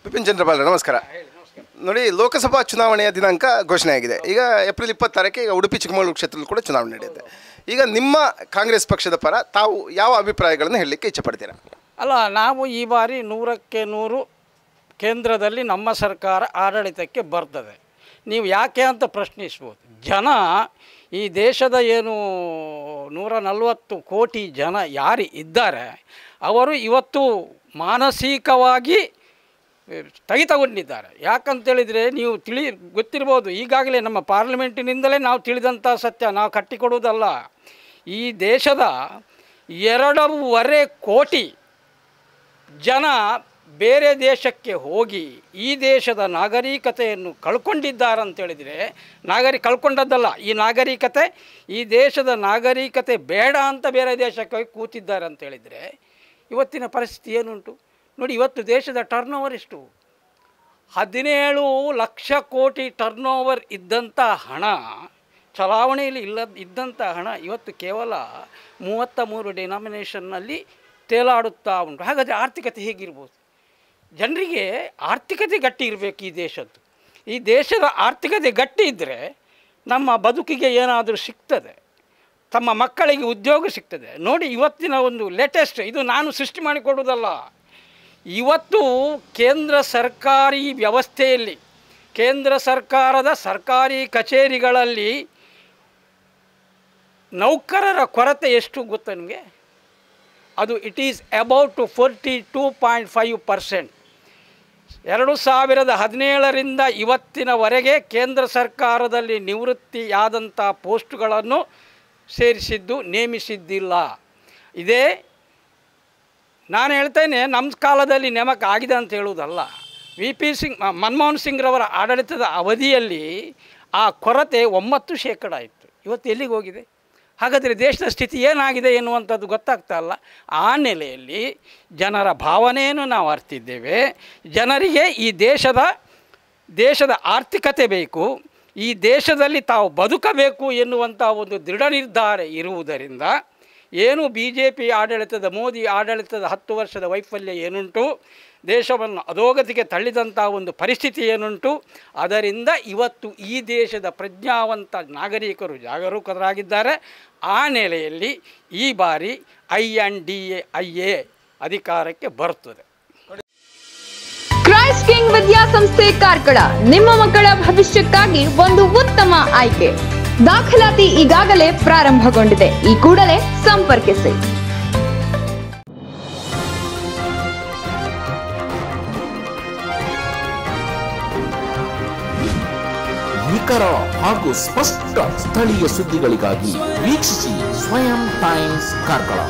ಬಿಪಿನ್ ಚಂದ್ರಪಾಲ್ ನಮಸ್ಕಾರ. ನೋಡಿ, ಲೋಕಸಭಾ ಚುನಾವಣೆಯ ದಿನಾಂಕ ಘೋಷಣೆ ಆಗಿದೆ. ಈಗ ಏಪ್ರಿಲ್ 26ಕ್ಕೆ ಈಗ ಉಡುಪಿ ಚಿಕ್ಕಮಗಳೂರು ಕ್ಷೇತ್ರದಲ್ಲಿ ಕೂಡ ಚುನಾವಣೆ ನಡೆಯುತ್ತೆ. ಈಗ ನಿಮ್ಮ ಕಾಂಗ್ರೆಸ್ ಪಕ್ಷದ ಪರ ತಾವು ಯಾವ ಅಭಿಪ್ರಾಯಗಳನ್ನು ಹೇಳಲಿಕ್ಕೆ ಇಚ್ಛೆಪಡ್ತೀರಾ? ಅಲ್ಲ, ನಾವು ಈ ಬಾರಿ 100ಕ್ಕೆ 100 ಕೇಂದ್ರದಲ್ಲಿ ನಮ್ಮ ಸರ್ಕಾರ ಆಡಳಿತಕ್ಕೆ ಬರ್ತದೆ. ನೀವು ಯಾಕೆ ಅಂತ ಪ್ರಶ್ನಿಸ್ಬೋದು. ಜನ ಈ ದೇಶದ ಏನು 140 ಕೋಟಿ ಜನ ಯಾರು ಇದ್ದಾರೆ ಅವರು ಇವತ್ತು ಮಾನಸಿಕವಾಗಿ ಸ್ಥಗಿತಗೊಂಡಿದ್ದಾರೆ. ಯಾಕಂತೇಳಿದರೆ ನೀವು ಗೊತ್ತಿರ್ಬೋದು, ಈಗಾಗಲೇ ನಮ್ಮ ಪಾರ್ಲಿಮೆಂಟಿನಿಂದಲೇ ನಾವು ತಿಳಿದಂಥ ಸತ್ಯ, ನಾವು ಕಟ್ಟಿಕೊಡುವುದಲ್ಲ. ಈ ದೇಶದ 2.5 ಕೋಟಿ ಜನ ಬೇರೆ ದೇಶಕ್ಕೆ ಹೋಗಿ ಈ ದೇಶದ ನಾಗರಿಕತೆಯನ್ನು ಕಳ್ಕೊಂಡಿದ್ದಾರೆ ಅಂತೇಳಿದರೆ, ಕಳ್ಕೊಂಡದ್ದಲ್ಲ, ಈ ನಾಗರಿಕತೆ, ಈ ದೇಶದ ನಾಗರಿಕತೆ ಬೇಡ ಅಂತ ಬೇರೆ ದೇಶಕ್ಕೆ ಹೋಗಿ ಕೂತಿದ್ದಾರೆ ಅಂತೇಳಿದರೆ ಇವತ್ತಿನ ಪರಿಸ್ಥಿತಿ ಏನುಂಟು ನೋಡಿ. ಇವತ್ತು ದೇಶದ ಟರ್ನ್ ಓವರ್ ಎಷ್ಟು? 17 ಲಕ್ಷ ಕೋಟಿ ಟರ್ನ್ ಓವರ್ ಇದ್ದಂಥ ಹಣ, ಚಲಾವಣೆಯಲ್ಲಿ ಇದ್ದಂಥ ಹಣ ಇವತ್ತು ಕೇವಲ 33 ಡಿನಾಮಿನೇಷನ್ನಲ್ಲಿ ತೇಲಾಡುತ್ತಾ ಉಂಟು. ಹಾಗಾದರೆ ಆರ್ಥಿಕತೆ ಹೇಗಿರ್ಬೋದು? ಜನರಿಗೆ ಆರ್ಥಿಕತೆ ಗಟ್ಟಿ ಇರಬೇಕು. ಈ ದೇಶದ ಆರ್ಥಿಕತೆ ಗಟ್ಟಿ ಇದ್ದರೆ ನಮ್ಮ ಬದುಕಿಗೆ ಏನಾದರೂ ಸಿಗ್ತದೆ, ತಮ್ಮ ಮಕ್ಕಳಿಗೆ ಉದ್ಯೋಗ ಸಿಗ್ತದೆ. ನೋಡಿ, ಇವತ್ತಿನ ಒಂದು ಲೇಟೆಸ್ಟ್, ಇದು ನಾನು ಸೃಷ್ಟಿ ಮಾಡಿಕೊಡುವುದಲ್ಲ, ಇವತ್ತು ಕೇಂದ್ರ ಸರ್ಕಾರಿ ವ್ಯವಸ್ಥೆಯಲ್ಲಿ, ಕೇಂದ್ರ ಸರ್ಕಾರದ ಸರ್ಕಾರಿ ಕಚೇರಿಗಳಲ್ಲಿ ನೌಕರರ ಕೊರತೆ ಎಷ್ಟು ಗೊತ್ತಾ ನಿಮಗೆ? ಅದು ಇಟ್ ಈಸ್ ಅಬೌಟ್ 42.5%. 2017ರಿಂದ ಇವತ್ತಿನವರೆಗೆ ಕೇಂದ್ರ ಸರ್ಕಾರದಲ್ಲಿ ನಿವೃತ್ತಿಯಾದಂಥ ಪೋಸ್ಟುಗಳನ್ನು ನೇಮಿಸಿದ್ದಿಲ್ಲ. ಇದೇ ನಾನು ಹೇಳ್ತೇನೆ, ನಮ್ಮ ಕಾಲದಲ್ಲಿ ನೇಮಕ ಆಗಿದೆ ಅಂತ ಹೇಳುವುದಲ್ಲ. ಮನಮೋಹನ್ ಸಿಂಗ್ರವರ ಆಡಳಿತದ ಅವಧಿಯಲ್ಲಿ ಆ ಕೊರತೆ 9% ಇತ್ತು. ಇವತ್ತು ಎಲ್ಲಿಗೆ ಹೋಗಿದೆ? ಹಾಗಾದರೆ ದೇಶದ ಸ್ಥಿತಿ ಏನಾಗಿದೆ ಎನ್ನುವಂಥದ್ದು ಗೊತ್ತಾಗ್ತಾ ಇಲ್ಲ. ಆ ನೆಲೆಯಲ್ಲಿ ಜನರ ಭಾವನೆಯನ್ನು ನಾವು ಅರ್ತಿದ್ದೇವೆ. ಜನರಿಗೆ ಈ ದೇಶದ ಆರ್ಥಿಕತೆ ಬೇಕು, ಈ ದೇಶದಲ್ಲಿ ತಾವು ಬದುಕಬೇಕು ಎನ್ನುವಂಥ ಒಂದು ದೃಢ ನಿರ್ಧಾರ ಇರುವುದರಿಂದ ಏನು BJP ಆಡಳಿತದ, ಮೋದಿ ಆಡಳಿತದ 10 ವರ್ಷದ ವೈಫಲ್ಯ ಏನುಂಟು, ದೇಶವನ್ನು ಅಧೋಗತಿಗೆ ತಳ್ಳಿದಂಥ ಒಂದು ಪರಿಸ್ಥಿತಿ ಏನುಂಟು, ಅದರಿಂದ ಇವತ್ತು ಈ ದೇಶದ ಪ್ರಜ್ಞಾವಂತ ನಾಗರಿಕರು ಜಾಗರೂಕರಾಗಿದ್ದಾರೆ. ಆ ನೆಲೆಯಲ್ಲಿ ಈ ಬಾರಿ INDA ಅಧಿಕಾರಕ್ಕೆ ಬರುತ್ತದೆ. ಕ್ರೈಸ್ಟ್ ಕಿಂಗ್ ವಿದ್ಯಾಸಂಸ್ಥೆ ಕಾರ್ಕಳ ನಿಮ್ಮ ಮಕ್ಕಳ ಭವಿಷ್ಯಕ್ಕಾಗಿ ಒಂದು ಉತ್ತಮ ಆಯ್ಕೆ. ದಾಖಲಾತಿ ಈಗಾಗಲೇ ಪ್ರಾರಂಭಗೊಂಡಿದೆ. ಈ ಕೂಡಲೇ ಸಂಪರ್ಕಿಸಿ. ನಿಖರ ಹಾಗೂ ಸ್ಪಷ್ಟ ಸ್ಥಳೀಯ ಸುದ್ದಿಗಳಿಗಾಗಿ ವೀಕ್ಷಿಸಿ ಸ್ವಯಂ ಟೈಮ್ಸ್ ಕಾರ್ಕಳ.